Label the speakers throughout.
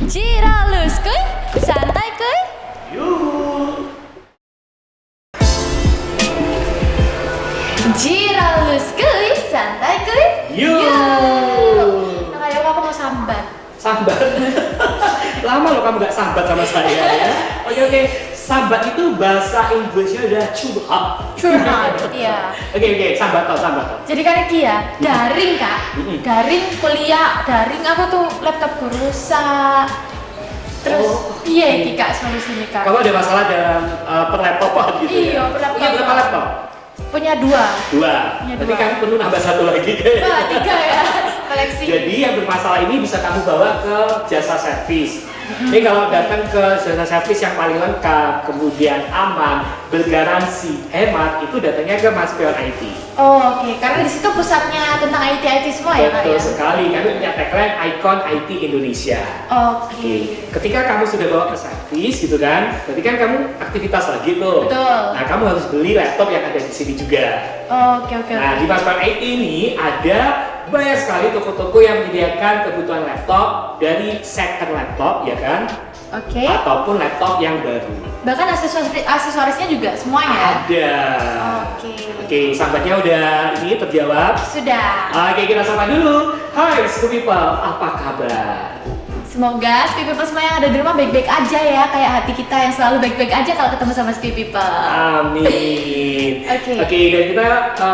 Speaker 1: Ciralus kuy, santai kuy.
Speaker 2: Yuk.
Speaker 1: Ciralus kuy, santai kuy.
Speaker 2: Yuk.
Speaker 1: Nah, kayak aku mau sambat.
Speaker 2: Sambat. Lama loh kamu gak sambat sama saya ya. Oke. Sambat itu bahasa Inggrisnya adalah
Speaker 1: Curhat, iya.
Speaker 2: Oke, sambat toh.
Speaker 1: Jadi kan iki ya, daring kak, daring kuliah, daring apa tuh laptop rusak. Terus iya iki kak solusinya kak.
Speaker 2: Kamu ada masalah dalam perlaptopan gitu
Speaker 1: Iya,
Speaker 2: ya?
Speaker 1: perlaptopan.
Speaker 2: Punya berapa laptop?
Speaker 1: Punya dua.
Speaker 2: Berarti
Speaker 1: dua.
Speaker 2: kamu perlu nambah satu lagi kan?
Speaker 1: Wah, tiga ya, koleksi.
Speaker 2: Jadi yang bermasalah ini bisa kamu bawa ke jasa servis. Jadi kalau datang ke jasa servis yang paling lengkap, kemudian aman, bergaransi, hemat, itu datangnya ke Mas Pion IT.
Speaker 1: Oh, oke. Karena di situ pusatnya tentang IT semua ya kak
Speaker 2: Betul
Speaker 1: ya.
Speaker 2: sekali, kami punya tagline Icon IT Indonesia.
Speaker 1: Oke.
Speaker 2: Ketika kamu sudah bawa ke servis gitu kan, berarti kan kamu aktivitas lagi tuh.
Speaker 1: Betul.
Speaker 2: Nah, kamu harus beli laptop yang ada di sini juga.
Speaker 1: Oke.
Speaker 2: Nah, di Mas Pion IT ini ada banyak sekali toko-toko yang menyediakan kebutuhan laptop dari second laptop ya kan,
Speaker 1: Oke.
Speaker 2: ataupun laptop yang baru.
Speaker 1: Bahkan aksesorisnya juga semuanya.
Speaker 2: Ada. Oke, sambatnya udah ini terjawab.
Speaker 1: Sudah.
Speaker 2: Oke, kita sapa dulu. Hai, Scoop People, apa kabar?
Speaker 1: Semoga Speed People semua yang ada di rumah baik-baik aja ya, kayak hati kita yang selalu baik-baik aja kalau ketemu sama Speed People.
Speaker 2: Amin.
Speaker 1: Oke.
Speaker 2: Dan kita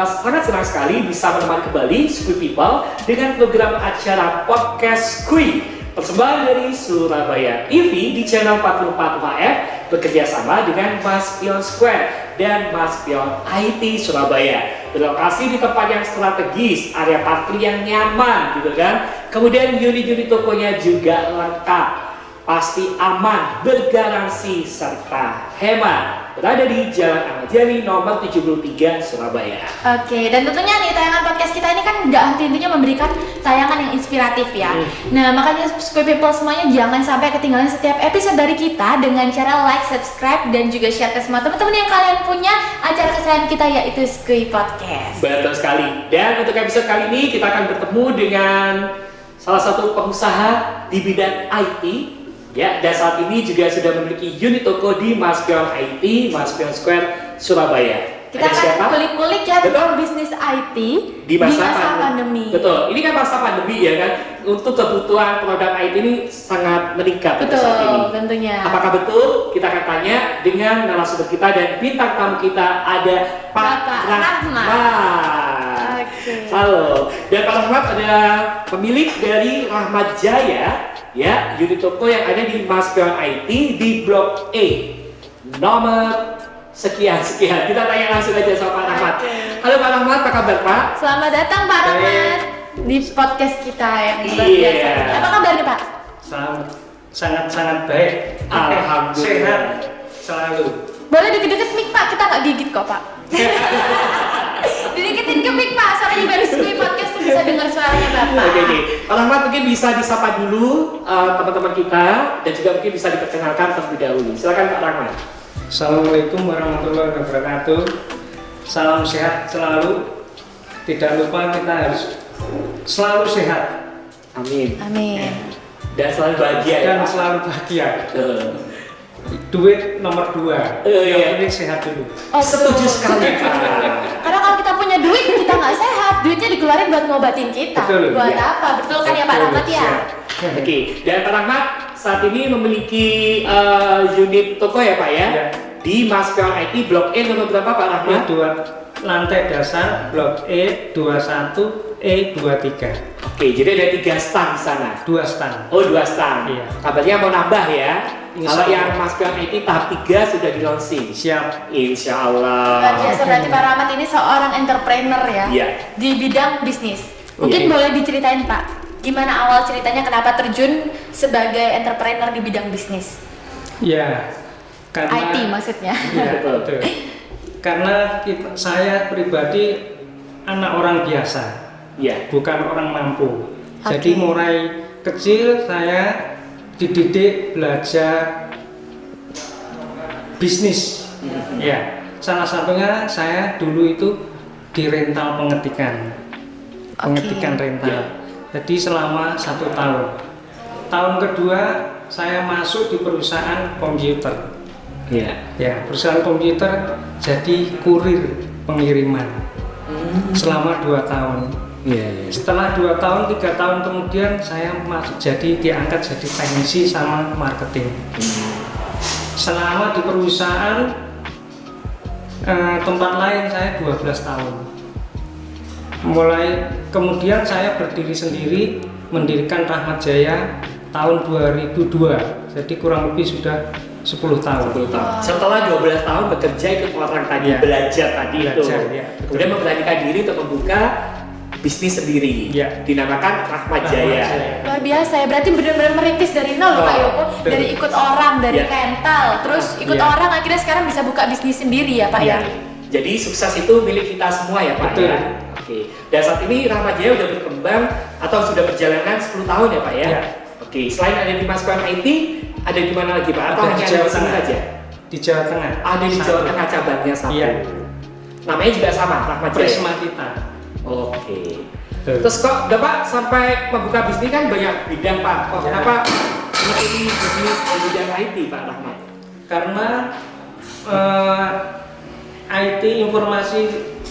Speaker 2: sangat senang sekali bisa menemani kembali Scoop People dengan program acara Podcast Kui persembahan dari Surabaya TV di channel 44 HF bekerja sama dengan Mas Pion Square dan Mas Pion IT Surabaya. Berlokasi di tempat yang strategis, area parkir yang nyaman gitu kan. Kemudian unit-unit tokonya juga lengkap, pasti aman, bergaransi serta hemat. Berada di Jalan Ahmad Yani nomor 73 Surabaya.
Speaker 1: Oke, dan tentunya nih tayangan podcast kita ini kan nggak henti-hentinya memberikan tayangan yang inspiratif ya. Nah, makanya Square People semuanya jangan sampai ketinggalan setiap episode dari kita dengan cara like, subscribe, dan juga share ke semua teman-teman yang kalian punya acara kesayangan kita yaitu Square Podcast.
Speaker 2: Betul sekali. Dan untuk episode kali ini kita akan bertemu dengan salah satu pengusaha di bidang IT. Ya, dan saat ini juga sudah memiliki unit toko di Mas Pion IT, Mas Pion Square, Surabaya.
Speaker 1: Kita
Speaker 2: Ada siapa?
Speaker 1: akan kulik-kulik ya
Speaker 2: Betul.
Speaker 1: tentang bisnis IT
Speaker 2: Di masa
Speaker 1: pandemi.
Speaker 2: Betul, ini kan masa pandemi ya kan. Untuk kebutuhan produk IT ini sangat meningkat pada
Speaker 1: Betul,
Speaker 2: saat ini.
Speaker 1: tentunya.
Speaker 2: Apakah betul? Kita akan tanya dengan narasumber kita dan bintang tamu kita ada Pak
Speaker 1: Bapak Rahmat. Oke.
Speaker 2: Halo, dan Pak Rahmat ada pemilik dari Rahmat Jaya, ya, unit toko yang ada di Mas Pion IT di Blok E, nomor sekian. Kita tanya langsung aja sama Pak Rahmat. Halo Pak Rahmat, apa kabar Pak?
Speaker 1: Selamat datang Pak
Speaker 2: Baik.
Speaker 1: Rahmat di podcast kita yang luar
Speaker 2: Iya.
Speaker 1: biasa. Apa kabar nih Pak?
Speaker 3: Sangat baik.
Speaker 2: Alhamdulillah.
Speaker 3: Sehat selalu.
Speaker 1: Boleh deket-deket mic Pak, kita nggak gigit kok Pak. Dideketin ke mic Pak, soalnya baru Square Podcast tuh bisa dengar suaranya Bapak.
Speaker 2: Oke. Pak Rahmat mungkin bisa disapa dulu teman-teman kita dan juga mungkin bisa diperkenalkan terlebih dahulu. Silakan Pak Rahmat.
Speaker 3: Assalamualaikum warahmatullahi wabarakatuh. Salam sehat selalu. Tidak lupa kita harus selalu sehat
Speaker 2: Amin.
Speaker 1: Amin.
Speaker 2: Dan selalu bahagia ya
Speaker 3: dan
Speaker 2: Pak.
Speaker 3: selalu bahagia.
Speaker 2: Betul.
Speaker 3: Duit nomor 2.
Speaker 2: Iya.
Speaker 3: Yang penting sehat dulu.
Speaker 1: Oh,
Speaker 2: Setuju
Speaker 1: betul.
Speaker 2: sekali Pak.
Speaker 1: Karena kalau kita punya duit, kita nggak sehat. Duitnya dikeluarin buat ngobatin kita.
Speaker 3: Betul,
Speaker 1: Buat
Speaker 2: iya.
Speaker 1: apa? Betul kan ya Pak
Speaker 3: Betul,
Speaker 1: Rahmat ya?
Speaker 3: siap.
Speaker 2: Oke, dan Pak Rahmat saat ini memiliki unit toko ya Pak ya?
Speaker 3: Iya.
Speaker 2: Di Mas Pion IT Blok E nomor berapa Pak Rahmat?
Speaker 3: E2 lantai dasar Blok E21 E23.
Speaker 2: Oke, jadi ada 3 stand di sana.
Speaker 3: 2 stand.
Speaker 2: Oh, 2 stand.
Speaker 3: Iya.
Speaker 2: Kabarnya mau nambah ya?
Speaker 3: Insya
Speaker 2: Kalau
Speaker 3: Allah.
Speaker 2: yang Mas Pion IT tahap 3 sudah di launching.
Speaker 3: Siap.
Speaker 2: Insya
Speaker 1: Luar
Speaker 2: Allah.
Speaker 1: biasa, berarti Pak Rahmat ini seorang entrepreneur ya?
Speaker 2: Iya.
Speaker 1: Di bidang bisnis. Mungkin
Speaker 2: Iya.
Speaker 1: boleh diceritain Pak, gimana awal ceritanya kenapa terjun sebagai entrepreneur di bidang bisnis?
Speaker 3: Ya. Karena
Speaker 1: IT maksudnya.
Speaker 3: Iya, betul. Karena saya pribadi anak orang biasa,
Speaker 2: Iya.
Speaker 3: bukan orang mampu.
Speaker 1: Oke.
Speaker 3: Jadi mulai kecil saya dididik belajar bisnis. Ya, salah satunya saya dulu itu di rental pengetikan,
Speaker 1: Oke.
Speaker 3: rental. Jadi selama 1 tahun. Tahun kedua saya masuk di perusahaan komputer.
Speaker 2: Iya.
Speaker 3: Ya, perusahaan komputer jadi kurir pengiriman selama 2 tahun.
Speaker 2: Iya.
Speaker 3: Setelah 2 tahun, 3 tahun kemudian saya masuk diangkat jadi teknisi sama marketing. Selama di perusahaan tempat lain saya 12 tahun. Mulai kemudian saya berdiri sendiri, mendirikan Rahmat Jaya tahun 2002. Jadi kurang lebih sudah 10 tahun.
Speaker 2: 10 tahun. Setelah 12 tahun bekerja ikut orang tadi,
Speaker 3: Ya.
Speaker 2: belajar tadi itu.
Speaker 3: Ya,
Speaker 2: Kemudian memberanikan diri untuk membuka bisnis sendiri.
Speaker 3: Ya.
Speaker 2: Dinamakan Rahmat Jaya.
Speaker 1: Luar biasa ya, berarti benar-benar merintis dari nol loh Pak Yoko.
Speaker 3: betul.
Speaker 1: Dari ikut orang, dari
Speaker 2: Iya.
Speaker 1: rental, terus ikut
Speaker 3: Iya.
Speaker 1: orang akhirnya sekarang bisa buka bisnis sendiri ya Pak ya.
Speaker 2: Jadi sukses itu milik kita semua ya Pak
Speaker 3: Betul.
Speaker 2: ya. Oke. Dan saat ini Rahmat Jaya sudah berkembang atau sudah berjalanan 10 tahun ya Pak ya.
Speaker 3: Ya.
Speaker 2: Oke. Selain ada di Mas Pion IT, ada di mana lagi Pak? Atau
Speaker 3: Ada di
Speaker 2: hanya
Speaker 3: Jawa
Speaker 2: di sini
Speaker 3: Tengah.
Speaker 2: saja?
Speaker 3: Di Jawa Tengah.
Speaker 2: Ada di
Speaker 3: Satu.
Speaker 2: Jawa Tengah cabangnya satu.
Speaker 3: Iya.
Speaker 2: Namanya juga sama, Rahmat Jaya.
Speaker 3: Prisma kita.
Speaker 2: Oke.
Speaker 3: Betul.
Speaker 2: Terus kok Bapak sampai membuka bisnis kan banyak bidang Pak. Kok
Speaker 3: Ya.
Speaker 2: kenapa ini bisnis di bidang IT Pak Rahmat?
Speaker 3: Karena IT informasi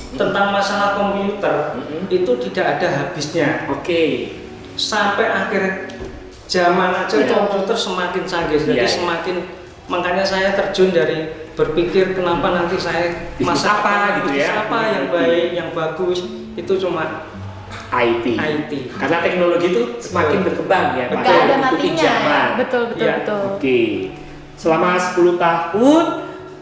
Speaker 3: tentang masalah komputer itu tidak ada habisnya.
Speaker 2: Oke.
Speaker 3: Sampai akhir zaman aja
Speaker 2: Ya.
Speaker 3: komputer semakin canggih, jadi
Speaker 2: Ya, ya.
Speaker 3: semakin makanya saya terjun dari berpikir kenapa nanti saya
Speaker 2: Bisnis apa gitu
Speaker 3: bisnis
Speaker 2: ya.
Speaker 3: apa yang baik, yang bagus itu cuma
Speaker 2: IT.
Speaker 3: IT.
Speaker 2: Karena teknologi itu semakin berkembang ya Pak.
Speaker 1: Gak ada
Speaker 2: Mengikuti
Speaker 1: matinya.
Speaker 2: zaman.
Speaker 1: Betul, betul,
Speaker 3: Iya.
Speaker 1: betul.
Speaker 2: Oke. Selama 10 tahun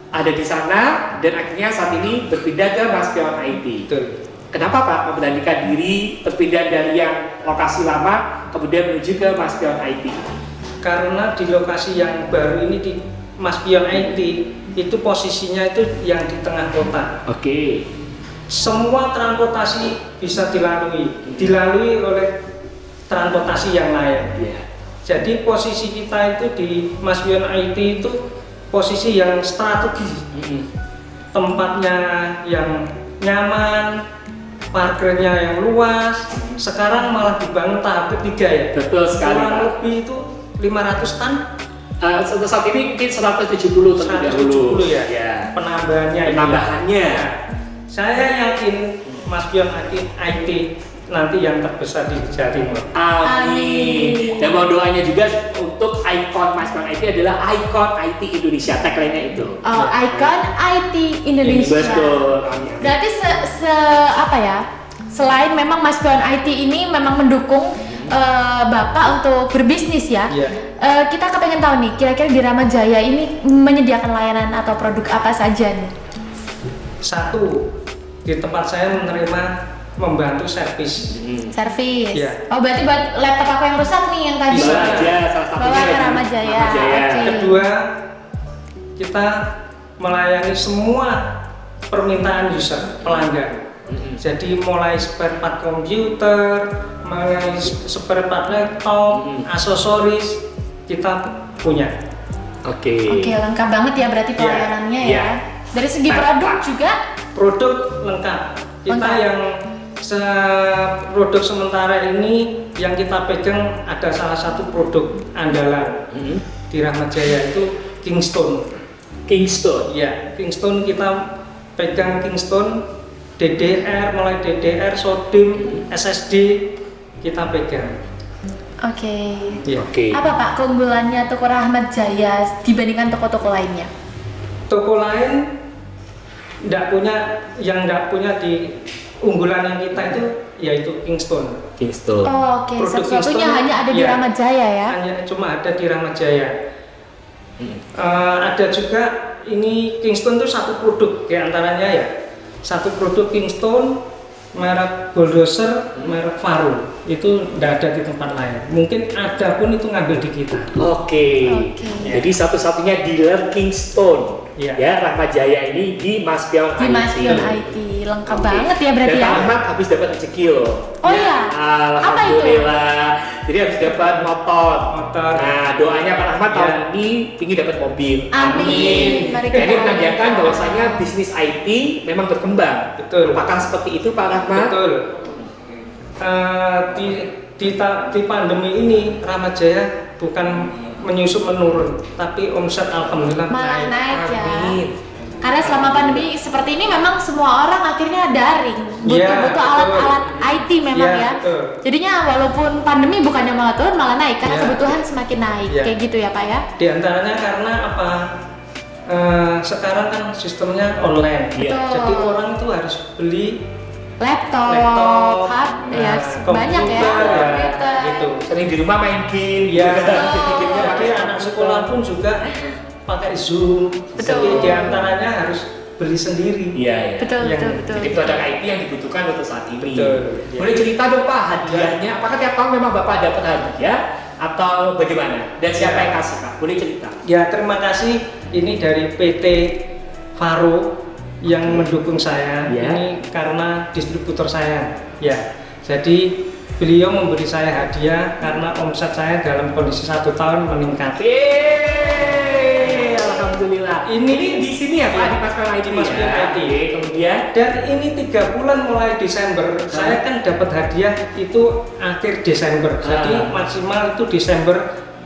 Speaker 2: ada di sana dan akhirnya saat ini berpindah ke Mas Pion IT.
Speaker 3: Betul.
Speaker 2: Kenapa Pak memberanikan diri berpindah dari yang lokasi lama kemudian menuju ke Mas Pion IT?
Speaker 3: Karena di lokasi yang baru ini di Mas Pion IT itu posisinya itu yang di tengah kota.
Speaker 2: Oke.
Speaker 3: Semua transportasi bisa dilalui oleh transportasi yang lain.
Speaker 2: Iya.
Speaker 3: Jadi posisi kita itu di Mas Pion IT itu posisi yang strategis, tempatnya yang nyaman, parkirnya yang luas. Sekarang malah dibangun tahap ketiga ya.
Speaker 2: Betul sekali
Speaker 3: Kurang
Speaker 2: Pak.
Speaker 3: lebih itu 500 ton
Speaker 2: Saat ini mungkin 170 terlebih dahulu.
Speaker 3: 170 ya.
Speaker 2: Ya.
Speaker 3: penambahannya. ini.
Speaker 2: Penambahannya.
Speaker 3: Nah, saya yakin Mas Pion IT nanti yang terbesar di Jawa Timur.
Speaker 2: Amin. Dan mau doanya juga untuk ikon Mas Pion IT adalah ikon IT Indonesia. Tagline-nya itu.
Speaker 1: Oh, icon IT Indonesia.
Speaker 2: Betul. Amin.
Speaker 1: Berarti apa ya? Selain memang Mas Pion IT ini memang mendukung Bapak untuk berbisnis ya.
Speaker 3: Iya.
Speaker 1: Kita kepengen tahu nih, kira-kira di Rahmat Jaya ini menyediakan layanan atau produk apa saja nih?
Speaker 3: Satu, di tempat saya menerima membantu servis.
Speaker 1: Servis.
Speaker 3: Iya.
Speaker 1: Oh, berarti buat laptop aku yang rusak nih yang tadi.
Speaker 2: Bisa aja salah satunya
Speaker 1: Bawa ke
Speaker 2: di
Speaker 1: Rahmat Jaya.
Speaker 2: Rahmat Jaya.
Speaker 1: Oke.
Speaker 3: Kedua, kita melayani semua permintaan user, pelanggan. Jadi mulai spare part komputer, mulai spare part laptop, aksesoris kita punya.
Speaker 2: Oke.
Speaker 1: Oke, lengkap banget ya berarti
Speaker 3: Iya.
Speaker 1: pelayanannya
Speaker 2: Iya.
Speaker 1: ya. Dari segi produk juga.
Speaker 3: Produk lengkap. Kita
Speaker 1: Lengkap.
Speaker 3: yang produk sementara ini yang kita pegang ada salah satu produk andalan di Rahmat Jaya itu Kingston.
Speaker 2: Kingston.
Speaker 3: Ya, Kingston kita pegang Kingston DDR, mulai DDR, SODIMM, SSD kita pegang.
Speaker 1: Oke.
Speaker 3: Ya.
Speaker 2: Oke.
Speaker 1: Apa Pak keunggulannya toko Rahmat Jaya dibandingkan toko-toko lainnya?
Speaker 3: Toko lain nggak punya di unggulan yang kita itu yaitu Kingston.
Speaker 2: Kingston.
Speaker 1: Oh, oke.
Speaker 3: Produk
Speaker 1: Satu-satunya
Speaker 3: Kingston,
Speaker 1: hanya ada di
Speaker 3: iya.
Speaker 1: Rahmat Jaya ya.
Speaker 3: Hanya cuma ada di Rahmat Jaya. Ada juga ini Kingston itu satu produk diantaranya ya. Satu produk Kingston, merek Bulldozer, merek Faro itu tidak ada di tempat lain. Mungkin ada pun itu ngambil di kita.
Speaker 2: Oke.
Speaker 1: Oke.
Speaker 2: Jadi satu-satunya dealer Kingston.
Speaker 3: Iya.
Speaker 2: Ya, Rahmat Jaya ini di Mas Pion
Speaker 1: Di Mas
Speaker 2: IT.
Speaker 1: Pion IT. Lengkap
Speaker 2: Oke.
Speaker 1: banget ya berarti
Speaker 2: Dan
Speaker 1: ya.
Speaker 2: Pak Ahmad habis dapat rezeki loh.
Speaker 1: Oh iya. Apa itu?
Speaker 2: Alhamdulillah. Jadi habis dapat motor.
Speaker 3: Motor.
Speaker 2: Nah, doanya Pak Ahmad
Speaker 3: Ya.
Speaker 2: tahun ini ingin dapat mobil.
Speaker 1: Amin. Mari
Speaker 2: Dan ini
Speaker 1: kita
Speaker 2: menandakan
Speaker 1: doakan.
Speaker 2: bahwasanya bisnis IT memang berkembang.
Speaker 3: Betul.
Speaker 2: Apakah seperti itu Pak Rahmat?
Speaker 3: Betul. Di pandemi ini Rahmat Jaya bukan menyusut menurun, tapi omset alhamdulillah
Speaker 1: Malah naik ya.
Speaker 2: Amin.
Speaker 1: Karena selama pandemi seperti ini memang semua orang akhirnya daring,
Speaker 3: Iya,
Speaker 1: butuh
Speaker 3: betul.
Speaker 1: alat-alat IT memang
Speaker 3: Iya,
Speaker 1: ya.
Speaker 3: betul.
Speaker 1: Jadinya walaupun pandemi bukannya malah turun malah naik karena
Speaker 3: Iya.
Speaker 1: kebutuhan semakin naik
Speaker 3: Iya.
Speaker 1: kayak gitu ya Pak ya.
Speaker 3: Di antaranya karena apa? Sekarang kan sistemnya online,
Speaker 2: Iya.
Speaker 3: jadi orang itu harus beli
Speaker 1: Laptop,
Speaker 3: laptop,
Speaker 1: ya banyak ya.
Speaker 3: komputer, gitu.
Speaker 2: Sering di rumah main game.
Speaker 3: Ya,
Speaker 2: Bikin-bikin
Speaker 3: tapi
Speaker 2: apa,
Speaker 3: anak sekolah pun juga pakai Zoom.
Speaker 1: Betul.
Speaker 3: Jadi di antaranya harus beli sendiri.
Speaker 2: Iya, iya.
Speaker 1: Betul,
Speaker 3: Yang-
Speaker 1: betul, betul.
Speaker 2: Jadi produk IT yang dibutuhkan untuk saat ini.
Speaker 3: Betul, iya.
Speaker 2: Boleh cerita dong Pak hadiahnya? Apakah tiap tahun memang Bapak dapat hadiah atau bagaimana? Dan siapa yang kasih Pak? Boleh cerita?
Speaker 3: Ya, terima kasih ini dari PT Faro yang mendukung saya.
Speaker 2: Ya.
Speaker 3: Ini karena distributor saya. Ya, jadi beliau memberi saya hadiah karena omset saya dalam kondisi 1 tahun meningkat.
Speaker 2: Alhamdulillah. Ini di sini ya Pak,
Speaker 3: Iya,
Speaker 2: di Maspen IT.
Speaker 3: di Maspen
Speaker 2: ya?
Speaker 3: IT.
Speaker 2: Oke, kemudian
Speaker 3: Dan ini 3 bulan mulai Desember, saya kan dapat hadiah itu akhir Desember. Jadi maksimal itu Desember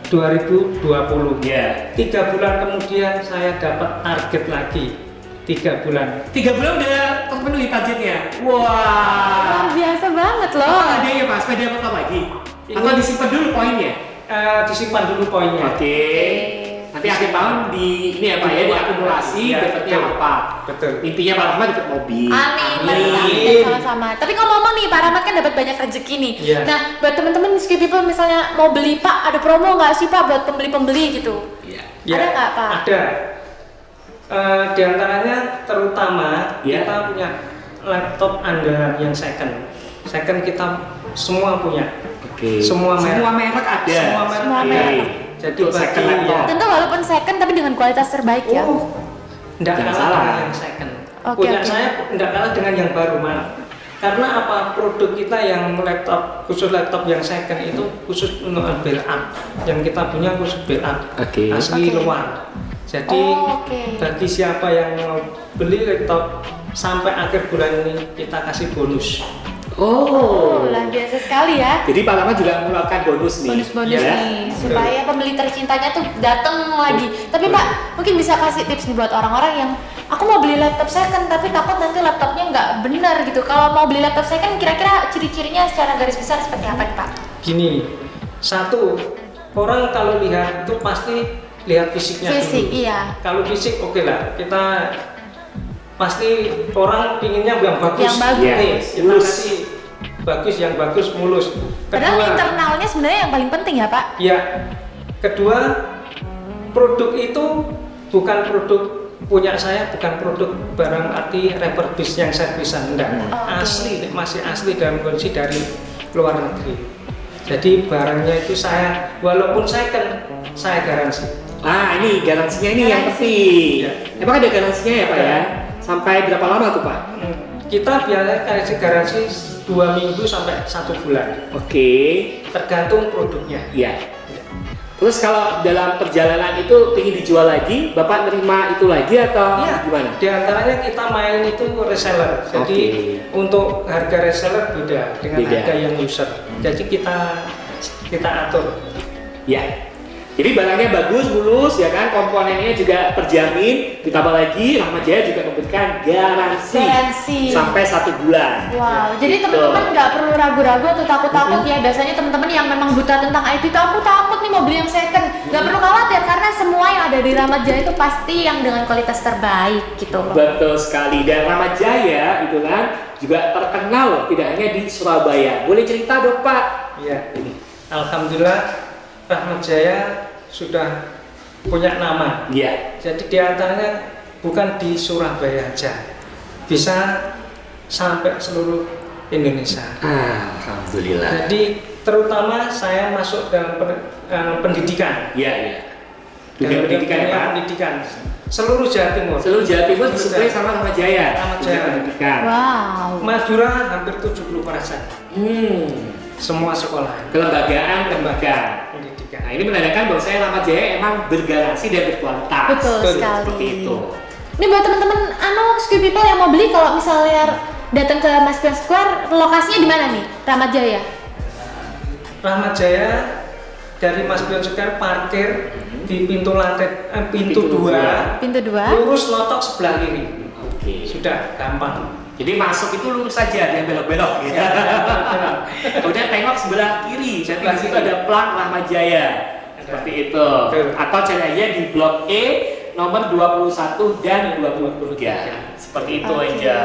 Speaker 3: 2020.
Speaker 2: ya.
Speaker 3: 3 bulan kemudian saya dapat target lagi. 3 bulan.
Speaker 2: 3 bulan udah terpenuhi targetnya.
Speaker 1: Luar
Speaker 2: Wah.
Speaker 1: biasa banget loh.
Speaker 2: Apa hadiahnya Pak? Sepeda apa lagi? Atau
Speaker 3: Ini-
Speaker 2: disimpan dulu poinnya?
Speaker 3: Disimpan dulu poinnya.
Speaker 2: Oke. Nanti akhir tahun di ini ya Pak ya, diakumulasi
Speaker 3: Iya,
Speaker 2: dapatnya
Speaker 3: betul.
Speaker 2: apa?
Speaker 3: Betul.
Speaker 2: Intinya Pak Rahmat dapat mobil.
Speaker 1: Amin,
Speaker 3: Amin.
Speaker 1: amin. Sama-sama. Tapi ngomong-ngomong nih, Pak Rahmat kan dapat banyak rezeki nih.
Speaker 3: Iya.
Speaker 1: Nah, buat teman-teman Ski People misalnya mau beli Pak, ada promo nggak sih Pak buat pembeli-pembeli gitu?
Speaker 2: Iya.
Speaker 1: Ada nggak, Pak?
Speaker 3: Ada. Di antaranya terutama
Speaker 2: Ya.
Speaker 3: kita punya laptop andalan yang second. Second kita semua punya.
Speaker 2: Oke.
Speaker 3: Semua merek.
Speaker 2: Semua merek ada.
Speaker 3: Semua merek
Speaker 1: Semua
Speaker 3: ada.
Speaker 1: merek.
Speaker 3: Jadi
Speaker 2: Untuk second
Speaker 3: bagi
Speaker 2: laptop.
Speaker 1: Tentu walaupun second tapi dengan kualitas terbaik ya.
Speaker 3: Enggak
Speaker 2: Jangan
Speaker 3: kalah
Speaker 2: salah.
Speaker 3: dengan yang second.
Speaker 1: Oke,
Speaker 3: Punya
Speaker 1: oke.
Speaker 3: saya enggak kalah dengan yang baru, Mas. Karena apa? Produk kita yang laptop, khusus laptop yang second itu khusus untuk build up. Yang kita punya khusus build up.
Speaker 2: Oke.
Speaker 3: Asli
Speaker 1: Oke.
Speaker 3: luar. Jadi
Speaker 1: Oh, oke.
Speaker 3: bagi siapa yang mau beli laptop sampai akhir bulan ini kita kasih bonus.
Speaker 1: Oh, luar biasa sekali ya.
Speaker 2: Jadi Pak Rahmat juga mengeluarkan bonus nih.
Speaker 1: Bonus-bonus
Speaker 2: ya?
Speaker 1: nih supaya pembeli tercintanya tuh datang lagi. Tapi Pak, mungkin bisa kasih tips nih buat orang-orang yang aku mau beli laptop second tapi takut nanti laptopnya nggak benar gitu. Kalau mau beli laptop second kira-kira ciri-cirinya secara garis besar seperti apa nih Pak?
Speaker 3: Gini, satu, orang kalau lihat itu pasti lihat fisiknya
Speaker 1: Fisik,
Speaker 3: dulu.
Speaker 1: iya.
Speaker 3: Kalau fisik oke lah, kita pasti orang pinginnya yang bagus.
Speaker 1: Yang bagus.
Speaker 3: Nih, kita
Speaker 2: Mulus.
Speaker 3: kasih bagus, yang bagus, mulus.
Speaker 1: Padahal internalnya sebenarnya yang paling penting ya Pak.
Speaker 3: Ya, kedua, produk itu bukan produk punya saya, bukan produk barang arti refurbish yang servisan, enggak.
Speaker 1: Oke.
Speaker 3: Asli, masih asli dalam kondisi dari luar negeri. Jadi barangnya itu saya, walaupun second, saya garansi.
Speaker 2: Ah, ini garansinya ini yang
Speaker 1: Garansi.
Speaker 2: penting.
Speaker 3: Iya.
Speaker 2: Emang ada garansinya ya Pak
Speaker 3: Ada.
Speaker 2: ya? Sampai berapa lama tuh Pak?
Speaker 3: Kita biasanya kasih garansi 2 minggu sampai 1 bulan,
Speaker 2: Oke.
Speaker 3: tergantung produknya.
Speaker 2: Iya. Terus kalau dalam perjalanan itu ingin dijual lagi, Bapak nerima itu lagi atau
Speaker 3: Iya,
Speaker 2: gimana?
Speaker 3: di antaranya kita main itu reseller. Jadi
Speaker 2: Oke.
Speaker 3: untuk harga reseller beda dengan
Speaker 2: Beda.
Speaker 3: harga yang user. Jadi kita atur.
Speaker 2: Ya. Jadi barangnya bagus, mulus, ya kan? Komponennya juga terjamin. Ditambah lagi, Rahmat Jaya juga memberikan garansi sampai 1 bulan.
Speaker 1: Wow, jadi
Speaker 2: Gitu.
Speaker 1: teman-teman nggak perlu ragu-ragu atau takut-takut ya. Biasanya teman-teman yang memang buta tentang IT itu aku takut nih mau beli yang second. Nggak perlu khawatir karena semua yang ada di Rahmat Jaya itu pasti yang dengan kualitas terbaik gitu loh.
Speaker 2: Betul sekali. Dan Rahmat Jaya itu kan juga terkenal tidak hanya di Surabaya. Boleh cerita dong Pak?
Speaker 3: Iya. Alhamdulillah Rahmat Jaya sudah punya nama.
Speaker 2: Iya.
Speaker 3: Jadi di antaranya bukan di Surabaya aja, bisa sampai seluruh Indonesia.
Speaker 2: Alhamdulillah.
Speaker 3: Jadi terutama saya masuk dalam pendidikan.
Speaker 2: Iya, iya. Dunia
Speaker 3: Dalam
Speaker 2: pendidikan ya
Speaker 3: dunia
Speaker 2: Pak?
Speaker 3: pendidikan. Seluruh Jawa Timur.
Speaker 2: Seluruh Jawa Timur
Speaker 3: Seluruh
Speaker 2: disuplai
Speaker 3: Jawa.
Speaker 2: sama Rahmat Jaya.
Speaker 3: Rahmat
Speaker 2: Dunia
Speaker 3: Jaya.
Speaker 2: pendidikan.
Speaker 1: Wow.
Speaker 3: Madura hampir 70%. Semua sekolah
Speaker 2: Kelembagaan lembaga.
Speaker 3: pendidikan.
Speaker 2: Nah ini menandakan bahwa saya Rahmat Jaya emang bergaransi dan berkualitas.
Speaker 1: Betul sekali.
Speaker 2: Seperti itu.
Speaker 1: Ini buat teman-teman Ski People yang mau beli kalau misalnya datang ke Mas Pion Square, lokasinya di mana nih? Rahmat Jaya.
Speaker 3: Rahmat Jaya dari Mas Pion Square parkir di pintu lantai pintu 2,
Speaker 1: Pintu 2.
Speaker 3: lurus lotok sebelah kiri.
Speaker 2: Oke.
Speaker 3: Sudah gampang.
Speaker 2: Jadi masuk itu lurus saja, dia belok-belok gitu. Kemudian tengok sebelah kiri, nanti di situ ada plat Rahmat Jaya. Seperti itu. Atau cari aja di Blok E nomor 21 dan 23. Seperti itu aja.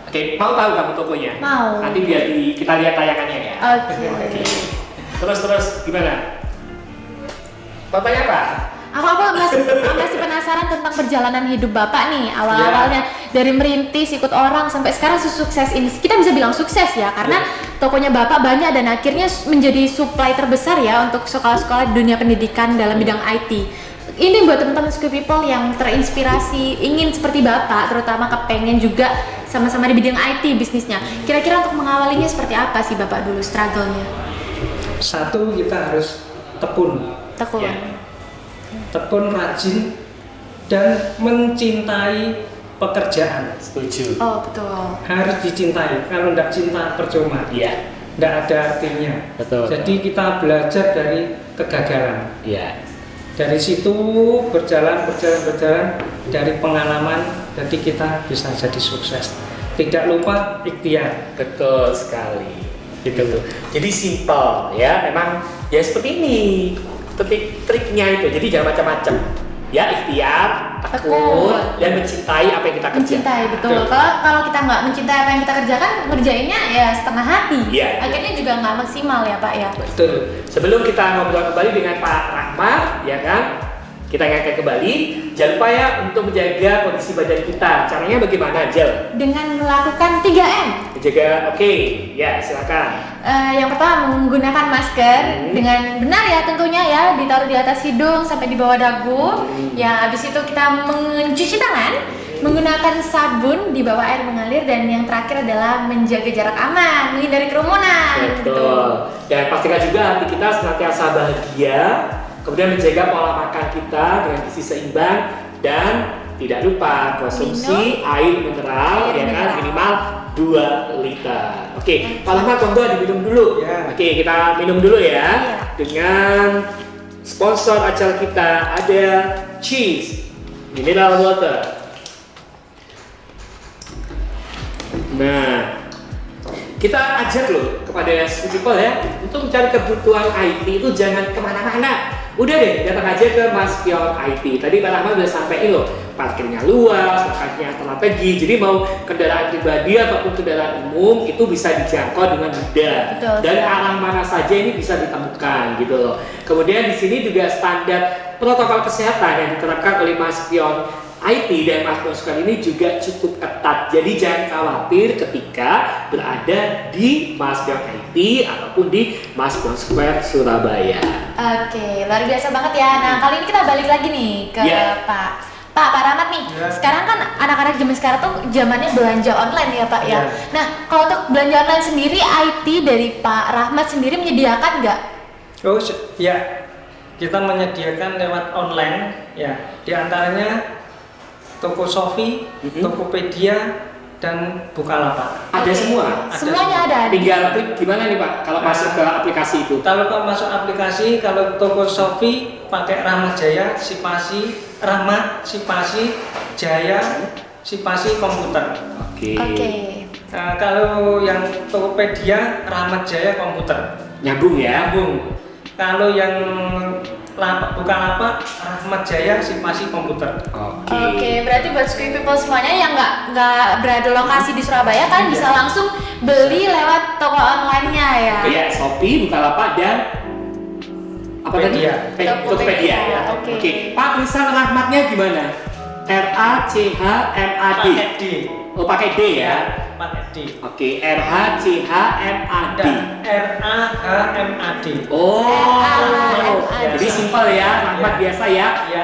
Speaker 2: Oke, mau tahu kamu tokonya?
Speaker 1: Mau.
Speaker 2: Nanti biar kita lihat tayangannya ya.
Speaker 1: Oke.
Speaker 2: Terus gimana? Bapaknya apa?
Speaker 1: Aku masih penasaran tentang perjalanan hidup Bapak nih, awal-awalnya dari merintis ikut orang sampai sekarang sukses ini. Kita bisa bilang sukses ya, karena tokonya Bapak banyak dan akhirnya menjadi supply terbesar ya untuk sekolah-sekolah dunia pendidikan dalam bidang IT. Ini buat teman-teman School People yang terinspirasi ingin seperti Bapak, terutama kepengen juga sama-sama di bidang IT bisnisnya. Kira-kira untuk mengawalinya seperti apa sih Bapak dulu struggle-nya?
Speaker 3: Satu, kita harus tekun, rajin, dan mencintai pekerjaan.
Speaker 2: Setuju.
Speaker 1: Oh betul.
Speaker 3: Harus dicintai. Kalau tidak cinta percuma.
Speaker 2: Iya.
Speaker 3: Tidak ada artinya.
Speaker 2: Betul.
Speaker 3: Jadi kita belajar dari kegagalan.
Speaker 2: Iya.
Speaker 3: Dari situ berjalan dari pengalaman, jadi kita bisa jadi sukses. Tidak lupa ikhtiar.
Speaker 2: Betul sekali. Gitu tuh. Jadi simpel ya, memang ya seperti ini. Triknya itu. Jadi jangan macam-macam. Ya, ikhtiar, tekun, dan mencintai apa yang kita kerjakan.
Speaker 1: Mencintai, betul. Kalau kita nggak mencintai apa yang kita kerjakan, ngerjainnya ya setengah hati.
Speaker 2: Iya.
Speaker 1: Akhirnya juga nggak maksimal ya Pak ya.
Speaker 3: Betul.
Speaker 2: Sebelum kita ngobrol kembali dengan Pak Rahmat, ya kan? Kita ingatkan kembali, jangan lupa ya untuk menjaga kondisi badan kita. Caranya bagaimana, Jel?
Speaker 1: Dengan melakukan 3M.
Speaker 2: Menjaga, oke, ya silakan.
Speaker 1: Yang pertama menggunakan masker dengan benar ya tentunya ya, ditaruh di atas hidung sampai di bawah dagu. Ya habis itu kita mencuci tangan, menggunakan sabun di bawah air mengalir, dan yang terakhir adalah menjaga jarak aman, menghindari kerumunan.
Speaker 2: Betul. Dan pastikan juga hati kita senantiasa bahagia. Kemudian menjaga pola makan kita dengan gizi seimbang, dan tidak lupa konsumsi air mineral ya kan, minimal 2 liter. Oke, Pak Rahmat monggo diminum dulu.
Speaker 3: Ya.
Speaker 2: Oke, kita minum dulu ya. Dengan sponsor acara kita ada Cheese Mineral Water. Nah, kita ajak loh kepada School People ya, untuk mencari kebutuhan IT itu jangan kemana-mana. Udah deh, datang aja ke Mas Pion IT. Tadi Pak Rahmat udah sampein loh, parkirnya luas, lokasinya strategi. Jadi mau kendaraan pribadi ataupun kendaraan umum itu bisa dijangkau dengan mudah.
Speaker 1: Betul.
Speaker 2: Dan arah mana saja ini bisa ditemukan gitu loh. Kemudian di sini juga standar protokol kesehatan yang diterapkan oleh Mas Pion IT dan Mas Pion Square ini juga cukup ketat. Jadi jangan khawatir ketika berada di Mas Pion IT ataupun di Mas Pion Square Surabaya.
Speaker 1: Oke, luar biasa banget ya. Nah kali ini kita balik lagi nih ke Pak Rahmat nih. Sekarang kan anak-anak zaman sekarang tuh zamannya belanja online ya Pak ya. Nah kalau untuk belanja online sendiri, IT dari Pak Rahmat sendiri menyediakan nggak?
Speaker 3: Oh ya, kita menyediakan lewat online ya. Di antaranya Toko Shopee, Tokopedia, dan Bukalapak.
Speaker 2: Ada semua?
Speaker 1: Semuanya ada.
Speaker 2: Tinggal klik gimana nih Pak kalau masuk ke aplikasi itu?
Speaker 3: Kalau masuk aplikasi, kalau Toko Shopee pakai Rahmat Jaya, Rahmat, Jaya, komputer.
Speaker 2: Oke.
Speaker 3: Nah, kalau yang Tokopedia, Rahmat Jaya komputer.
Speaker 2: Nyambung ya?
Speaker 3: Nyambung. Kalau yang Bukalapak, Rahmat Jaya, komputer.
Speaker 1: Oke, berarti buat School People semuanya yang nggak berada lokasi di Surabaya kan bisa langsung beli lewat toko online-nya ya.
Speaker 2: Iya, Shopee, Bukalapak, dan apa tadi? Tokopedia ya. Oke. Pak, tulisan Rahmatnya gimana? RACHMAD.
Speaker 3: Pakai D.
Speaker 2: Oh, pakai D ya.
Speaker 3: Pakai D.
Speaker 2: Oke, RACHMAD.
Speaker 3: RAHMAD.
Speaker 2: Oh,
Speaker 1: RAHMAD.
Speaker 2: jadi simpel ya, Rahmat biasa ya.
Speaker 3: Ya.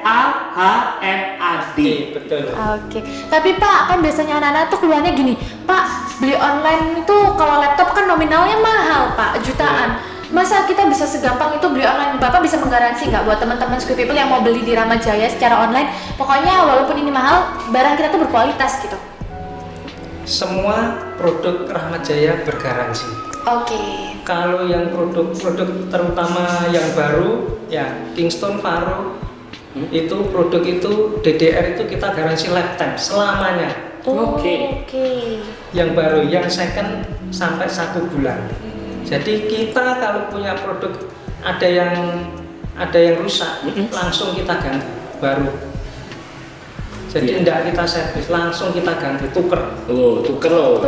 Speaker 2: RAHMAD.
Speaker 3: Betul.
Speaker 1: Oke, tapi Pak kan biasanya anak-anak tuh keluarnya gini, Pak beli online itu kalau laptop kan nominalnya mahal Pak, jutaan. Masa kita bisa segampang itu beli online? Bapak bisa menggaransi nggak buat teman-teman School People yang mau beli di Rahmat Jaya secara online? Pokoknya walaupun ini mahal, barang kita tuh berkualitas gitu.
Speaker 3: Semua produk Rahmat Jaya bergaransi.
Speaker 1: Oke.
Speaker 3: Kalau yang produk-produk terutama yang baru ya Kingston Faro itu produk itu DDR itu kita garansi lifetime selamanya.
Speaker 2: Oke.
Speaker 3: Yang baru, yang second sampai 1 bulan. Jadi kita kalau punya produk ada yang rusak, langsung kita ganti baru. Jadi tidak kita servis, langsung kita ganti, tuker.
Speaker 2: Oh, tuker loh.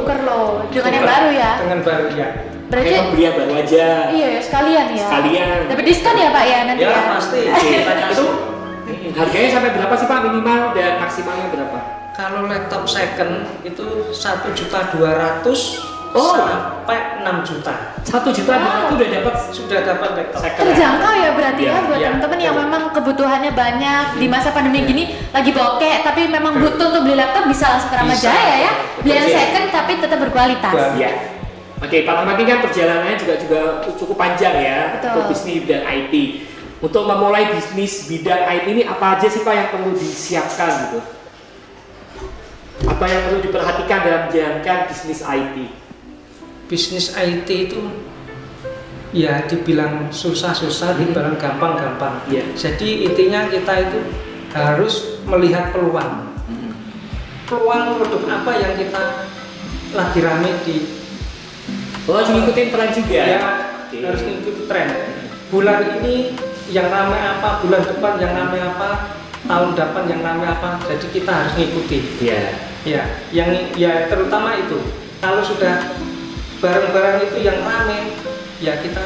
Speaker 1: Dengan yang baru ya.
Speaker 3: Dengan baru ya.
Speaker 1: Berarti
Speaker 2: Kayak beli yang baru aja.
Speaker 1: iya ya, sekalian ya.
Speaker 2: Sekalian.
Speaker 1: Dapat diskon ya Pak ya nanti
Speaker 3: Ya
Speaker 1: ya.
Speaker 3: pasti.
Speaker 2: Kita itu harganya sampai berapa sih Pak, minimal dan maksimalnya berapa?
Speaker 3: Kalau laptop second itu 1.200.000
Speaker 2: Oh.
Speaker 3: sampai 6 juta.
Speaker 2: 1 juta itu udah dapat
Speaker 3: Sudah dapat laptop.
Speaker 2: second.
Speaker 1: Terjangkau ya berarti
Speaker 2: Iya,
Speaker 1: ya buat
Speaker 3: iya,
Speaker 1: teman-teman yang
Speaker 3: betul.
Speaker 1: memang kebutuhannya banyak di masa pandemi gini lagi bokek tapi memang butuh untuk beli laptop bisa langsung ke Ramadjaya
Speaker 3: Bisa.
Speaker 1: ya. Beli yang
Speaker 2: Betul.
Speaker 1: second tapi tetap berkualitas.
Speaker 3: Betul.
Speaker 2: Iya. Oke, Pak Rahmat ini kan perjalanannya juga cukup panjang ya
Speaker 1: Betul.
Speaker 2: untuk bisnis bidang IT. Untuk memulai bisnis bidang IT ini apa aja sih Pak yang perlu disiapkan gitu? Apa yang perlu diperhatikan dalam menjalankan bisnis IT?
Speaker 3: Bisnis IT itu ya dibilang susah-susah, dibilang gampang-gampang.
Speaker 2: Iya.
Speaker 3: Jadi intinya kita itu harus melihat peluang. Peluang produk apa yang kita lagi rame di
Speaker 2: Oh, ngikutin tren juga.
Speaker 3: ya
Speaker 2: Oke.
Speaker 3: harus mengikuti tren. Bulan ini yang rame apa, bulan depan yang rame apa, tahun depan yang rame apa. Jadi kita harus ngikuti.
Speaker 2: Iya.
Speaker 3: Ya, yang ya terutama itu. Kalau sudah barang-barang itu yang rame, ya kita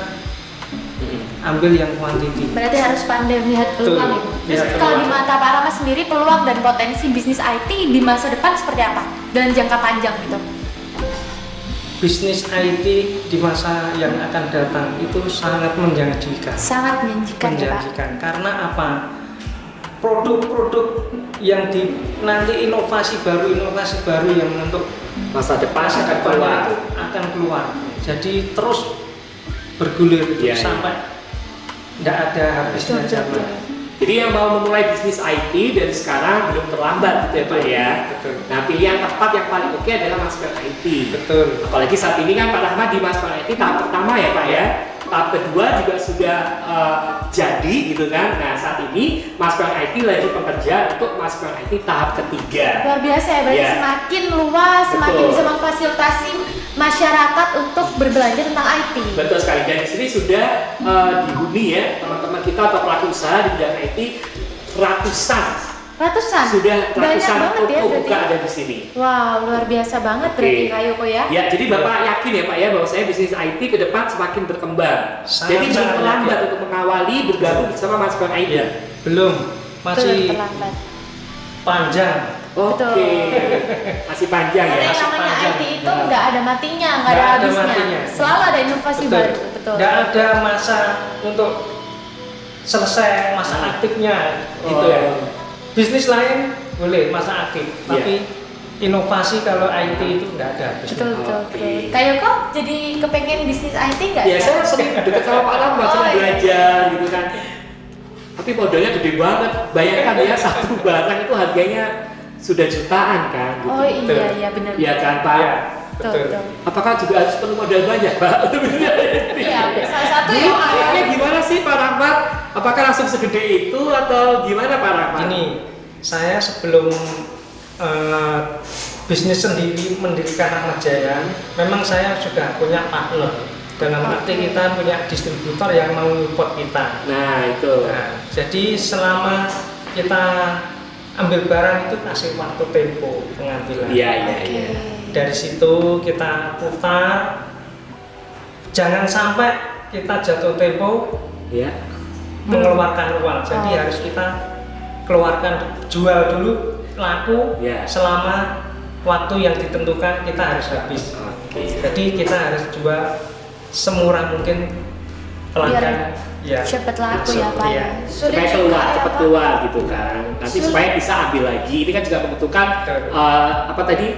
Speaker 3: ambil yang kuantiti.
Speaker 1: Berarti harus pandai melihat peluang.
Speaker 3: Betul.
Speaker 1: Terus
Speaker 3: Lihat
Speaker 1: kalau di
Speaker 3: peluang.
Speaker 1: mata Pak Rama sendiri peluang dan potensi bisnis IT di masa depan seperti apa? Dalam jangka panjang gitu.
Speaker 3: Bisnis IT di masa yang akan datang itu sangat menjanjikan.
Speaker 1: Sangat menjanjikan ya Pak.
Speaker 3: Karena apa? Produk-produk yang nanti inovasi baru yang untuk
Speaker 2: Masa depan
Speaker 3: masa
Speaker 2: akan
Speaker 3: depannya
Speaker 2: keluar.
Speaker 3: itu akan keluar. Jadi terus bergulir itu
Speaker 2: Iya, iya.
Speaker 3: sampai tidak ada habisnya
Speaker 1: Betul,
Speaker 3: zaman.
Speaker 1: betul.
Speaker 2: Jadi yang mau memulai bisnis IT dari sekarang belum terlambat gitu ya Pak ya.
Speaker 3: Betul.
Speaker 2: Nah, pilihan tepat yang paling oke adalah masuk ke IT.
Speaker 3: Betul.
Speaker 2: Apalagi saat ini kan Pak Rahmat di masuk ke IT tahap pertama ya Pak ya. Tahap kedua juga sudah jadi gitu kan. Nah, saat ini masuk ke IT lagi bekerja untuk masuk ke IT tahap ketiga.
Speaker 1: Luar biasa ya, berarti
Speaker 2: Iya.
Speaker 1: semakin luas, semakin
Speaker 2: Betul.
Speaker 1: bisa memfasilitasi masyarakat untuk berbelanja tentang IT.
Speaker 2: Betul sekali. Dan di sini sudah dihuni ya teman-teman kita atau pelaku usaha di bidang IT
Speaker 1: Ratusan?
Speaker 2: sudah
Speaker 1: Banyak
Speaker 2: ratusan
Speaker 1: banget ya
Speaker 2: toko
Speaker 1: berarti.
Speaker 2: buka ada di sini.
Speaker 1: Wow, luar biasa banget
Speaker 2: Oke.
Speaker 1: berarti Kak Yoko ya.
Speaker 2: Ya, jadi Bapak yakin ya Pak ya bahwa saya bisnis IT ke depan semakin berkembang.
Speaker 3: Sangat,
Speaker 2: Jadi belum
Speaker 3: sangat
Speaker 2: terlambat
Speaker 3: yakin.
Speaker 2: untuk mengawali bergabung bersama masukan IT.
Speaker 3: Iya, belum,
Speaker 1: Belum
Speaker 3: masih
Speaker 1: terlambat.
Speaker 3: panjang.
Speaker 2: Oke,
Speaker 1: Betul.
Speaker 2: masih panjang
Speaker 1: Karena
Speaker 2: ya.
Speaker 1: yang namanya
Speaker 3: panjang.
Speaker 1: IT itu
Speaker 3: Nah.
Speaker 1: nggak ada matinya, nggak ada
Speaker 3: Nggak ada
Speaker 1: habisnya.
Speaker 3: matinya.
Speaker 1: Selalu ada inovasi
Speaker 3: Betul.
Speaker 1: baru. Betul.
Speaker 3: Nggak ada masa untuk selesai masa aktifnya gitu ya. Bisnis lain boleh masa aktif,
Speaker 2: Iya.
Speaker 3: tapi inovasi kalau IT itu nggak ada habisnya.
Speaker 1: Betul, betul,
Speaker 2: Oke.
Speaker 1: betul. Kak Yoko jadi kepengen bisnis IT nggak?
Speaker 2: Ya, saya sering dekat sama Pak Rahmat,
Speaker 1: Oh,
Speaker 2: sering
Speaker 1: iya.
Speaker 2: belajar gitu kan. Tapi modalnya gede banget. Bayangkan ya satu barang itu harganya sudah jutaan kan gitu.
Speaker 1: Oh iya,
Speaker 3: Betul.
Speaker 1: iya benar.
Speaker 2: Iya kan Pak?
Speaker 3: Iya,
Speaker 1: Betul,
Speaker 3: betul.
Speaker 1: betul.
Speaker 2: Apakah juga harus perlu modal banyak Pak?
Speaker 1: Iya, salah satu
Speaker 2: Dulu
Speaker 1: ya.
Speaker 2: awalnya gimana sih Pak Rahmat? Apakah langsung segede itu atau gimana Pak Rahmat?
Speaker 3: Ini saya sebelum bisnis sendiri mendirikan Ramadjaya, memang saya sudah punya partner. Dalam arti kita punya distributor yang mau support kita.
Speaker 2: Nah itu.
Speaker 3: Nah, jadi selama kita ambil barang itu kasih waktu tempo pengambilan.
Speaker 2: Iya iya
Speaker 1: Oke.
Speaker 2: iya.
Speaker 3: Dari situ kita putar, jangan sampai kita jatuh tempo
Speaker 2: Ya.
Speaker 3: mengeluarkan uang. Jadi
Speaker 1: Oh.
Speaker 3: harus kita keluarkan, jual dulu, laku
Speaker 2: Ya.
Speaker 3: selama waktu yang ditentukan kita harus habis.
Speaker 2: Oke.
Speaker 3: Jadi kita harus jual semurah mungkin pelanggan. Ya.
Speaker 1: Cepet laku ya Pak.
Speaker 3: Iya.
Speaker 1: Sulit
Speaker 2: Supaya
Speaker 1: juga
Speaker 2: keluar,
Speaker 1: ya,
Speaker 2: cepat
Speaker 1: Pak.
Speaker 2: keluar gitu kan. Nanti
Speaker 1: Sulit.
Speaker 2: supaya bisa ambil lagi. Ini kan juga membutuhkan
Speaker 3: Betul.
Speaker 2: apa tadi?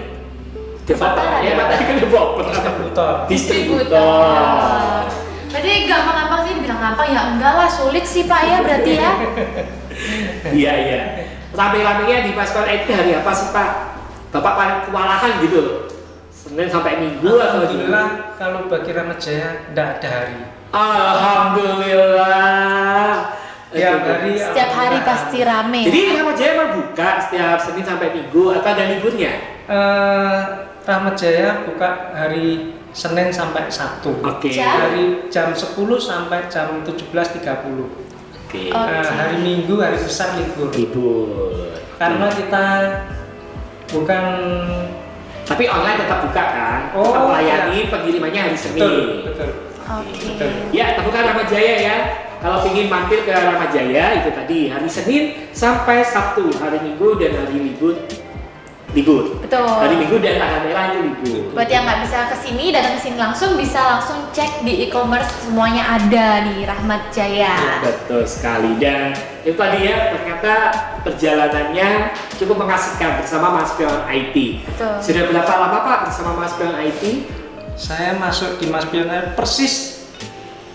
Speaker 2: Developer.
Speaker 1: Pertukaran.
Speaker 2: Ya, Pak, tadi kan developer.
Speaker 3: Distributor.
Speaker 2: Distributor.
Speaker 1: Berarti gampang-gampang sih dibilang gampang ya enggak lah, sulit sih Pak ya berarti ya.
Speaker 2: Iya iya. Rame-ramenya di Paspor IT hari apa sih Pak? Bapak paling kewalahan gitu Senin sampai Minggu atau
Speaker 3: Alhamdulillah kalau bagi Rahmat Jaya tidak ada hari.
Speaker 2: Alhamdulillah.
Speaker 3: Tiap hari.
Speaker 1: Setiap hari pasti rame.
Speaker 2: Jadi Rahmat Jaya emang buka setiap Senin sampai Minggu atau ada liburnya?
Speaker 3: Rahmat Jaya buka hari Senin sampai Sabtu.
Speaker 2: Oke.
Speaker 3: Dari jam 10 sampai jam 17.30.
Speaker 2: Oke.
Speaker 3: Hari Minggu hari besar libur.
Speaker 2: Libur.
Speaker 3: Karena kita bukan
Speaker 2: Tapi online tetap buka kan?
Speaker 3: Oh,
Speaker 2: tetap melayani pengirimannya hari Senin.
Speaker 3: betul.
Speaker 1: Oke.
Speaker 2: Ya, temukan Rahmat Jaya ya. Kalau ingin mampir ke Rahmat Jaya itu tadi hari Senin sampai Sabtu, hari Minggu dan hari libur.
Speaker 1: Betul.
Speaker 2: Hari Minggu dan tanggal merah itu libur.
Speaker 1: Buat yang nggak bisa kesini, datang kesini langsung, bisa langsung cek di e-commerce, semuanya ada di Rahmat Jaya.
Speaker 2: Betul sekali. Dan itu tadi ya, ternyata perjalanannya cukup mengasihkan bersama Mas Pion IT.
Speaker 1: Betul.
Speaker 2: Sudah berapa lama Pak bersama Mas Pion IT?
Speaker 3: Saya masuk di Mas Pioner persis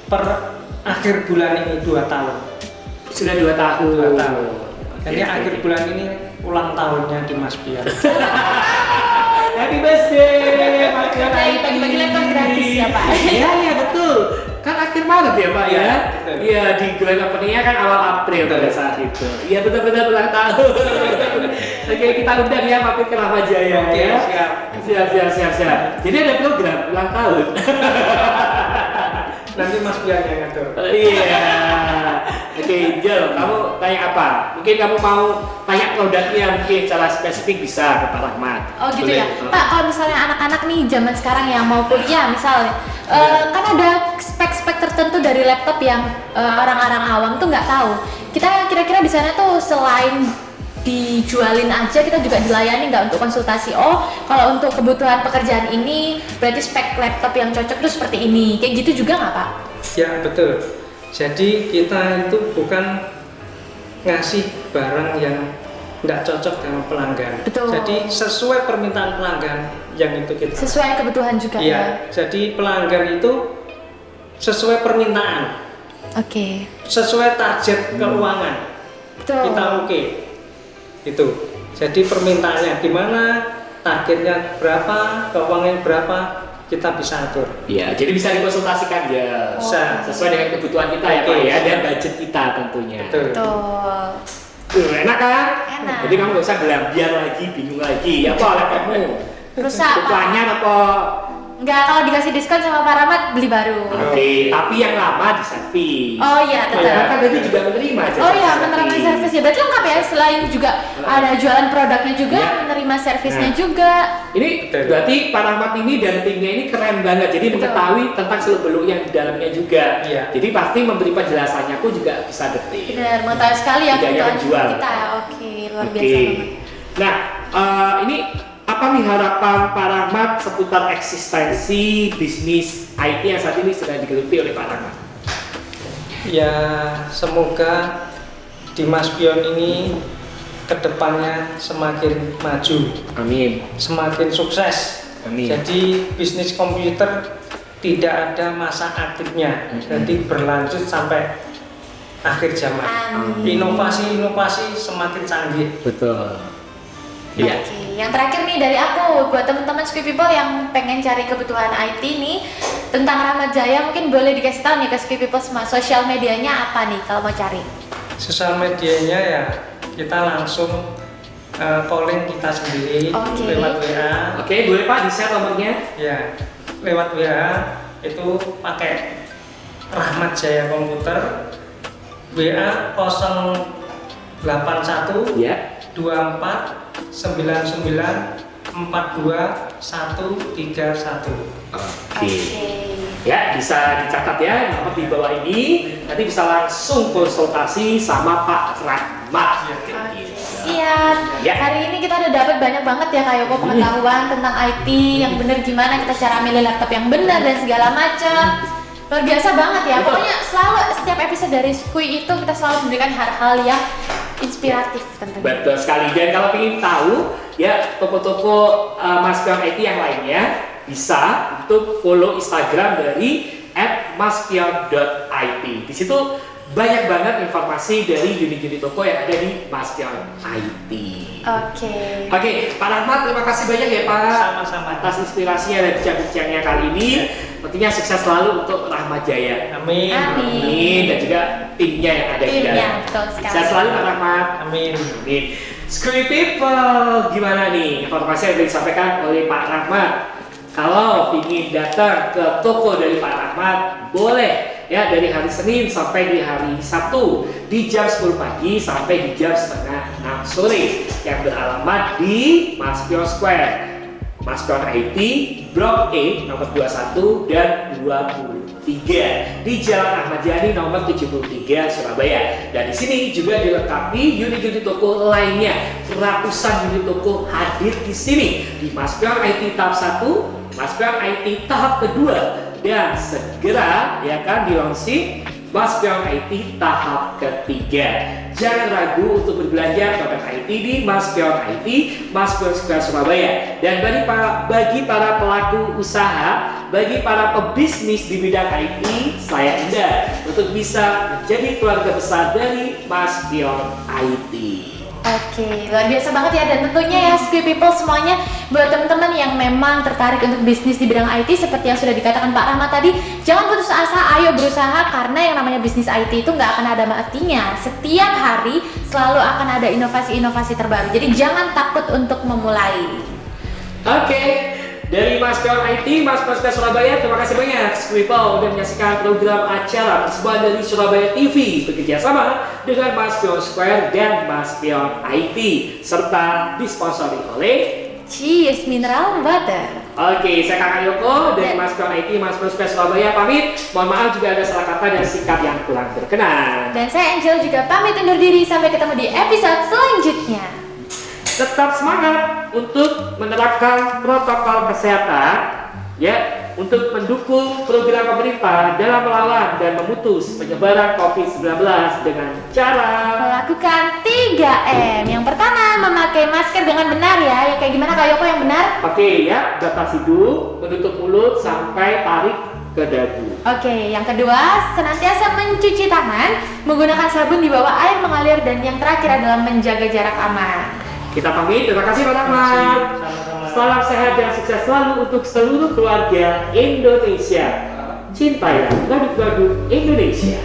Speaker 3: per akhir bulan ini 2 tahun.
Speaker 2: Sudah 2 tahun.
Speaker 3: 2 tahun. Jadi akhir bulan ini ulang tahunnya di Mas Pion.
Speaker 2: Happy birthday, Mas Pion
Speaker 1: Nah,
Speaker 2: IT.
Speaker 1: bagi-bagi laptop gratis ya, Pak.
Speaker 2: Iya, iya betul. Kan akhir Maret ya Pak ya?
Speaker 3: Betul.
Speaker 2: Iya, di grand opening-nya kan awal April pada saat itu. Iya benar-benar ulang tahun. Oke, kita undang ya mampir ke Rahmat Jaya
Speaker 3: Oke,
Speaker 2: ya.
Speaker 3: siap.
Speaker 2: Siap. Jadi ada program ulang tahun.
Speaker 3: Nanti Mas Pion yang ngatur.
Speaker 2: Iya. Oke, Jel, kamu tanya apa? Mungkin kamu mau tanya produknya mungkin secara spesifik bisa ke Pak Rahmat.
Speaker 1: Oh gitu
Speaker 2: Boleh.
Speaker 1: ya, Pak. Kalau misalnya anak-anak nih zaman sekarang yang mau kuliah misalnya, kan ada spek-spek tertentu dari laptop yang orang-orang awam tuh nggak tahu. Kita kira-kira di sana tuh selain dijualin aja, kita juga dilayani nggak untuk konsultasi. Oh, kalau untuk kebutuhan pekerjaan ini, berarti spek laptop yang cocok tuh seperti ini. Kayak gitu juga nggak, Pak?
Speaker 3: Ya betul. Jadi kita itu bukan ngasih barang yang tidak cocok dengan pelanggan.
Speaker 1: Betul.
Speaker 3: Jadi sesuai permintaan pelanggan yang itu kita.
Speaker 1: Sesuai kebutuhan juga ya.
Speaker 3: Iya. Jadi pelanggan itu sesuai permintaan,
Speaker 1: Oke.
Speaker 3: sesuai target keuangan.
Speaker 1: Betul.
Speaker 3: Kita oke. Itu. Jadi permintaannya gimana, targetnya berapa, keuangannya berapa, kita bisa atur.
Speaker 2: Iya, jadi bisa dikonsultasikan ya.
Speaker 3: Bisa.
Speaker 2: Sesuai dengan kebutuhan kita ya
Speaker 3: Oke.
Speaker 2: Pak ya, dan budget kita tentunya.
Speaker 3: Betul.
Speaker 1: Betul.
Speaker 2: Enak kan?
Speaker 1: Enak.
Speaker 2: Jadi kamu nggak usah gelambian lagi, bingung lagi. Apa laptopmu?
Speaker 1: Rusak, Pak.
Speaker 2: Tuanya apa?
Speaker 1: Enggak, kalau dikasih diskon sama Pak Rahmat beli baru.
Speaker 2: Oke, tapi yang lama diservis.
Speaker 1: Oh iya,
Speaker 2: Ya,
Speaker 1: tetap.
Speaker 2: kan tadi juga menerima.
Speaker 1: Oh iya, menerima servis ya. Berarti lengkap ya. Selain juga ada jualan produknya juga,
Speaker 2: Iya.
Speaker 1: menerima servisnya
Speaker 2: Nah.
Speaker 1: juga.
Speaker 2: Ini
Speaker 3: Betul.
Speaker 2: berarti Pak Rahmat ini dan timnya ini keren banget. Jadi
Speaker 1: Betul.
Speaker 2: mengetahui tentang seluk-beluk yang di dalamnya juga.
Speaker 3: Iya.
Speaker 2: Jadi pasti memberi penjelasannya pun juga bisa detil.
Speaker 1: Benar, mengetahui sekali ya
Speaker 2: Tidak hanya
Speaker 1: kebutuhan
Speaker 2: menjual.
Speaker 1: kita ya. Oke, luar
Speaker 2: Oke.
Speaker 1: biasa banget.
Speaker 2: Nah, ini apa nih harapan Pak Rahmat seputar eksistensi bisnis IT yang saat ini sedang digeluti oleh Pak Rahmat?
Speaker 3: Ya semoga di Mas Pion ini kedepannya semakin maju,
Speaker 2: Amin.
Speaker 3: semakin sukses.
Speaker 2: Amin.
Speaker 3: Jadi bisnis komputer tidak ada masa aktifnya, jadi berlanjut sampai akhir zaman.
Speaker 1: Amin.
Speaker 3: Inovasi-inovasi semakin canggih.
Speaker 2: Betul. Iya.
Speaker 1: Oke, yang terakhir nih dari aku buat teman-teman Squid People yang pengen cari kebutuhan IT nih tentang Rahmat Jaya, mungkin boleh dikasih tahu nih ke Squid People semua sosial medianya apa nih kalau mau cari?
Speaker 3: Sosial medianya ya kita langsung calling kita sendiri
Speaker 1: Oke.
Speaker 3: lewat WA.
Speaker 2: Oke, boleh Pak di-share nomornya?
Speaker 3: Ya, lewat WA itu pakai Rahmat Jaya Komputer, WA 081
Speaker 2: Ya.
Speaker 3: 24 99 42 131.
Speaker 2: Oke. Ya, bisa dicatat ya nomor di bawah ini. Nanti bisa langsung konsultasi sama Pak Rahmat.
Speaker 3: Iya.
Speaker 1: Siap.
Speaker 2: Ya.
Speaker 1: Hari ini kita udah dapat banyak banget ya Kak Yoko pengetahuan tentang IT yang bener gimana kita cara milih laptop yang benar dan segala macam. Luar biasa banget ya.
Speaker 2: Betul.
Speaker 1: Pokoknya selalu setiap episode dari Squid itu kita selalu memberikan hal-hal yang inspiratif tentunya.
Speaker 2: Betul sekali. Dan kalau ingin tahu ya toko-toko Mas Pion IT yang lainnya bisa untuk follow Instagram dari @maspion.it. Di situ banyak banget informasi dari unit-unit toko yang ada di Maspion IT. Oke, Pak Rahmat, terima kasih banyak ya Pak
Speaker 3: Sama-sama.
Speaker 2: atas inspirasinya dan bincang-bincangnya kali ini. Tentunya sukses selalu untuk Rahmat Jaya.
Speaker 3: Amin.
Speaker 2: Dan juga timnya yang ada di dalam.
Speaker 1: Betul sekali.
Speaker 2: Sukses selalu Pak Rahmat.
Speaker 3: Amin.
Speaker 2: Amin. Screen People, gimana nih informasi yang disampaikan oleh Pak Rahmat? Kalau ingin datang ke toko dari Pak Rahmat, boleh ya dari hari Senin sampai di hari Sabtu di jam 10 pagi sampai di jam setengah 6 sore yang beralamat di Maspion Square, Maspion IT, Blok E nomor 21 dan 23 di Jalan Ahmad Yani nomor 73 Surabaya. Dan di sini juga dilengkapi unit-unit toko lainnya. Ratusan unit toko hadir di sini di Maspion IT tahap 1, Maspion IT tahap kedua, dan segera ya kan dilaunching Maspion IT tahap ketiga. Jangan ragu untuk berbelanja produk IT di Maspion IT, Maspion Square Surabaya. Dan bagi para pelaku usaha, bagi para pebisnis di bidang IT, saya undang untuk bisa menjadi keluarga besar dari Maspion IT.
Speaker 1: Oke, luar biasa banget ya, dan tentunya ya Squid People semuanya, buat teman-teman yang memang tertarik untuk bisnis di bidang IT seperti yang sudah dikatakan Pak Rahmat tadi, jangan putus asa, ayo berusaha, karena yang namanya bisnis IT itu nggak akan ada matinya. Setiap hari selalu akan ada inovasi-inovasi terbaru, jadi jangan takut untuk memulai.
Speaker 2: Oke. Dari Maspion IT, Maspion Square Surabaya, terima kasih banyak Squid People udah menyaksikan program acara persembahan dari Surabaya TV bekerja sama dengan Maspion Square dan Maspion IT serta disponsori oleh
Speaker 1: Cheers Mineral Water.
Speaker 2: Oke, saya Kakak Yoko dari Maspion IT, Maspion Square Surabaya pamit. Mohon maaf juga ada salah kata dan sikap yang kurang berkenan.
Speaker 1: Dan saya Angel juga pamit undur diri, sampai ketemu di episode selanjutnya.
Speaker 2: Tetap semangat untuk menerapkan protokol kesehatan ya, untuk mendukung program pemerintah dalam melawan dan memutus penyebaran COVID-19 dengan cara
Speaker 1: Melakukan 3M. Yang pertama, memakai masker dengan benar ya. Ya kayak gimana Kak Yoko yang benar?
Speaker 2: pakai ya, batasi hidung, menutup mulut sampai tarik ke dagu.
Speaker 1: Oke, yang kedua, senantiasa mencuci tangan menggunakan sabun di bawah air mengalir, dan yang terakhir adalah menjaga jarak aman.
Speaker 2: Kita pamit, terima kasih Pak Rahmat.
Speaker 3: Sama-sama.
Speaker 2: Salam sehat dan sukses selalu untuk seluruh keluarga Indonesia. Cintailah produk-produk Indonesia.